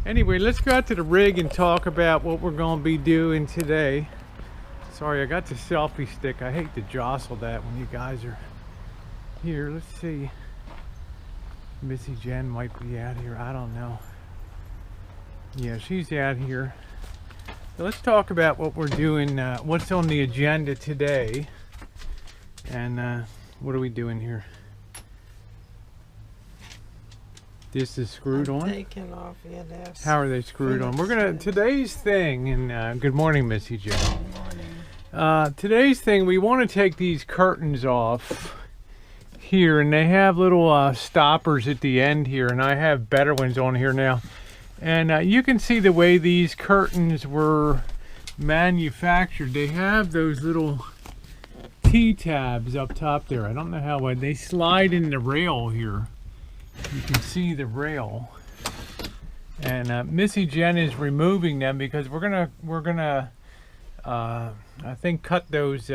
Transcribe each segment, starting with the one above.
Anyway, let's go out to the rig and talk about what we're going to be doing today. Sorry, I got the selfie stick. I hate to jostle that when you guys are here. Let's see. Missy Jen might be out here. I don't know. Yeah, she's out here. So let's talk about what we're doing, what's on the agenda today. And what are we doing here? This is screwed on? Taken off, yeah, that's... How are they screwed on? We're gonna, today's thing, and good morning, Missy Jo. Good morning. Today's thing, we want to take these curtains off here, and they have little stoppers at the end here, and I have better ones on here now. And you can see the way these curtains were manufactured. They have those little T-tabs up top there. I don't know how wide. They slide in the rail here. You can see the rail, and Missy Jen is removing them because we're gonna I think cut those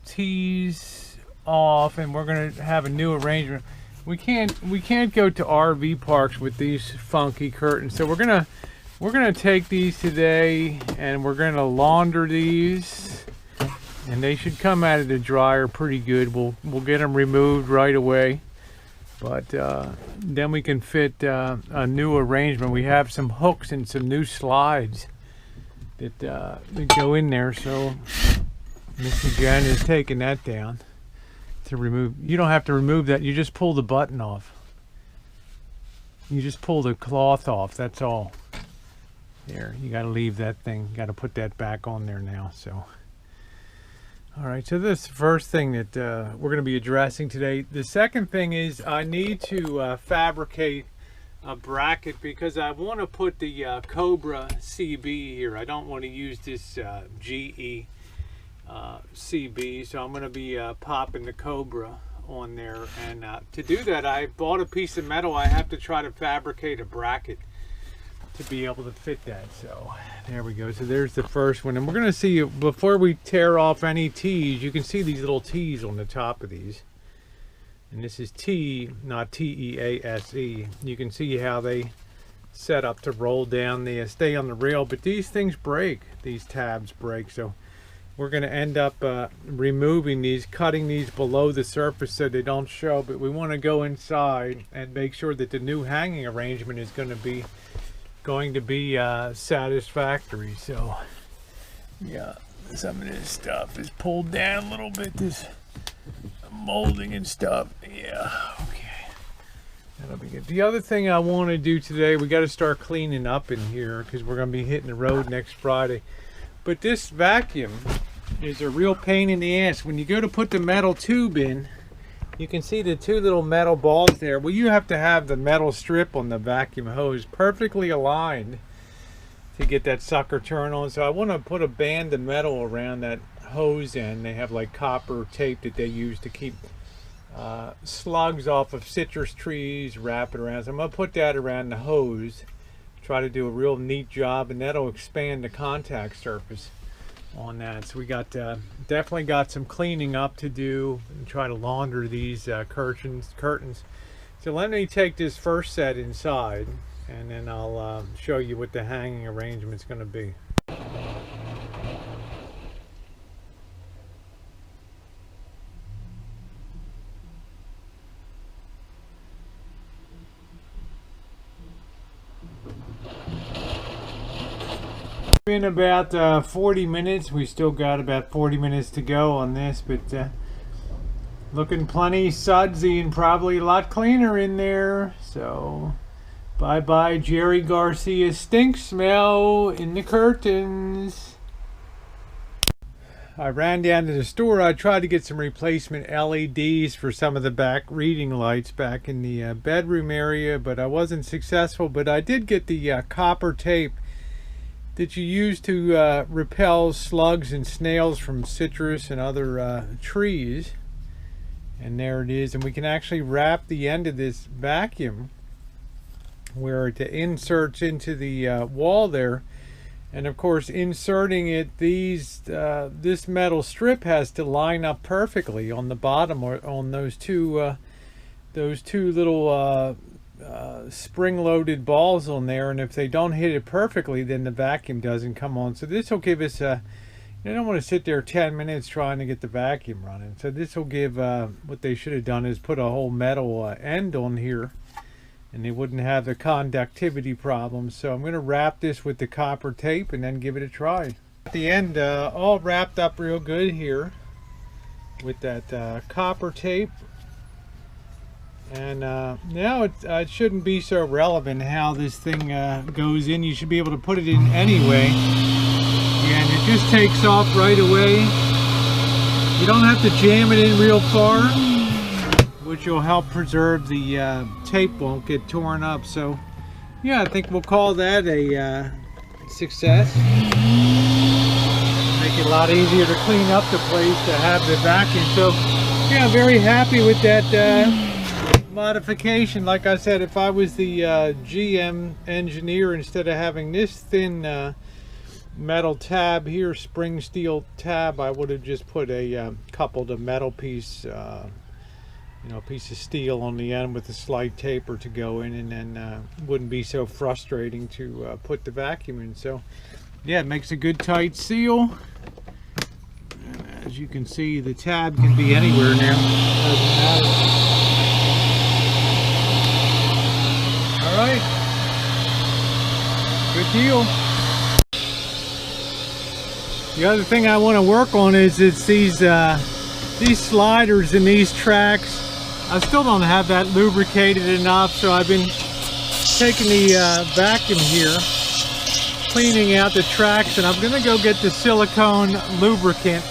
T's off, and we're gonna have a new arrangement. We can't go to RV parks with these funky curtains, so we're gonna take these today and we're gonna launder these, and they should come out of the dryer pretty good. We'll get them removed right away. But then we can fit a new arrangement. We have some hooks and some new slides that go in there. So Mr. Jen is taking that down to remove. You don't have to remove that. You just pull the button off. You just pull the cloth off. That's all. There. You got to leave that thing. You got to put that back on there now. So. All right, so this first thing that we're going to be addressing today. The second thing is I need to fabricate a bracket because I want to put the Cobra CB here. I don't want to use this GE CB, so I'm going to be popping the Cobra on there. And to do that, I bought a piece of metal. I have to try to fabricate a bracket to be able to fit that. So there we go. So there's the first one, and we're going to see, before we tear off any T's, you can see these little T's on the top of these, and this is T, not T-E-A-S-E. You can see how they set up to roll down, the stay on the rail, but these things break, these tabs break. So we're going to end up removing these, cutting these below the surface so they don't show, but we want to go inside and make sure that the new hanging arrangement is going to be satisfactory. So yeah, some of this stuff is pulled down a little bit, this molding and stuff. Yeah, okay, that'll be good. The other thing I want to do today, we got to start cleaning up in here because we're going to be hitting the road next Friday. But this vacuum is a real pain in the ass. When you go to put the metal tube in, you can see the two little metal balls there. Well, you have to have the metal strip on the vacuum hose perfectly aligned to get that sucker turn on. So I want to put a band of metal around that hose end. They have like copper tape that they use to keep slugs off of citrus trees, wrap it around. So I'm going to put that around the hose, try to do a real neat job, and that'll expand the contact surface on that. So we got definitely got some cleaning up to do and try to launder these curtains. So let me take this first set inside, and then I'll show you what the hanging arrangement's going to be. Been about 40 minutes. We still got about 40 minutes to go on this, but looking plenty sudsy and probably a lot cleaner in there. So bye bye Jerry Garcia stink smell in the curtains. I ran down to the store. I tried to get some replacement LEDs for some of the back reading lights back in the bedroom area, but I wasn't successful. But I did get the copper tape that you use to repel slugs and snails from citrus and other trees. And there it is. And we can actually wrap the end of this vacuum where it inserts into the wall there. And of course, inserting it, this metal strip has to line up perfectly on the bottom, or on those two little spring-loaded balls on there, and if they don't hit it perfectly, then the vacuum doesn't come on. So this will give us a, you don't want to sit there 10 minutes trying to get the vacuum running. So this will give, what they should have done is put a whole metal end on here, and they wouldn't have the conductivity problem. So I'm going to wrap this with the copper tape and then give it a try. At the end, all wrapped up real good here with that copper tape. And now it shouldn't be so relevant how this thing goes in. You should be able to put it in anyway. And it just takes off right away. You don't have to jam it in real far, which will help preserve the tape won't get torn up. So yeah, I think we'll call that a success. Make it a lot easier to clean up the place to have the vacuum. So yeah, very happy with that modification. Like I said, if I was the GM engineer, instead of having this thin metal tab here, spring steel tab, I would have just put a coupled a metal piece, you know, piece of steel on the end with a slight taper to go in, and then wouldn't be so frustrating to put the vacuum in. So yeah, it makes a good tight seal. And as you can see, the tab can be anywhere now. Doesn't matter. All right, good deal. The other thing I want to work on is it's these sliders and these tracks. I still don't have that lubricated enough, so I've been taking the vacuum here, cleaning out the tracks, and I'm going to go get the silicone lubricant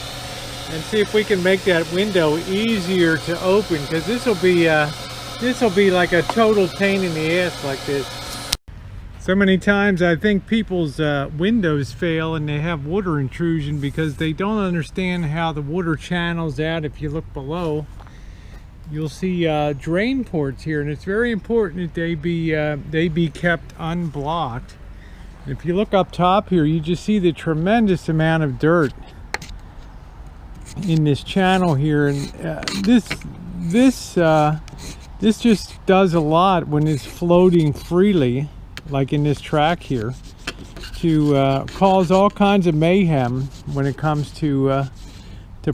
and see if we can make that window easier to open, because this will be like a total pain in the ass like this. So many times I think people's windows fail and they have water intrusion because they don't understand how the water channels out. If you look below, you'll see drain ports here, and it's very important that they be kept unblocked. If you look up top here, you just see the tremendous amount of dirt in this channel here, and this just does a lot when it's floating freely, like in this track here, to cause all kinds of mayhem when it comes to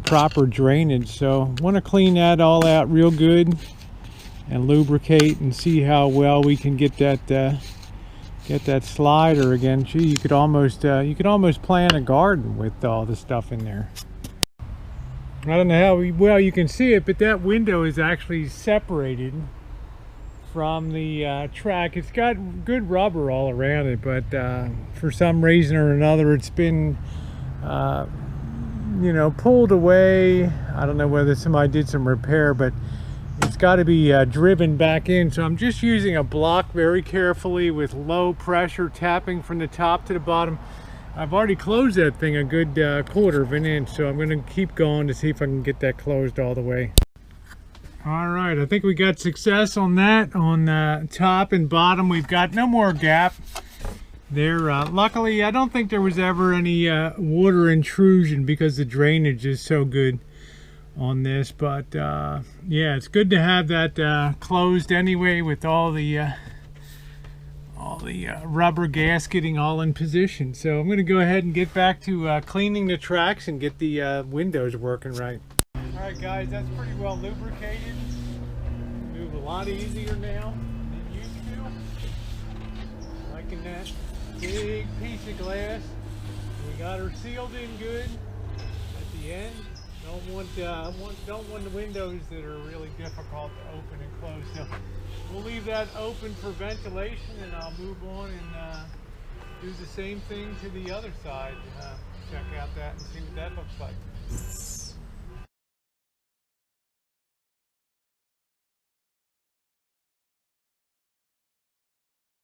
proper drainage. So want to clean that all out real good and lubricate and see how well we can get that slider again. Gee, you could almost plant a garden with all the stuff in there. I don't know how well you can see it, but that window is actually separated from the track. It's got good rubber all around it, but for some reason or another it's been you know, pulled away. I don't know whether somebody did some repair, but it's got to be driven back in. So I'm just using a block very carefully with low pressure, tapping from the top to the bottom. I've already closed that thing a good 1/4 of an inch, so I'm going to keep going to see if I can get that closed all the way. All right, I think we got success on that. On top and bottom, we've got no more gap there. Luckily, I don't think there was ever any water intrusion because the drainage is so good on this. But yeah, it's good to have that closed anyway, with all the rubber gasketing all in position. So I'm going to go ahead and get back to cleaning the tracks and get the windows working right. Alright guys, that's pretty well lubricated. Move a lot easier now than used to. Liking that big piece of glass. We got her sealed in good at the end. Don't want the windows that are really difficult to open and close. So we'll leave that open for ventilation, and I'll move on and do the same thing to the other side. Check out that and see what that looks like.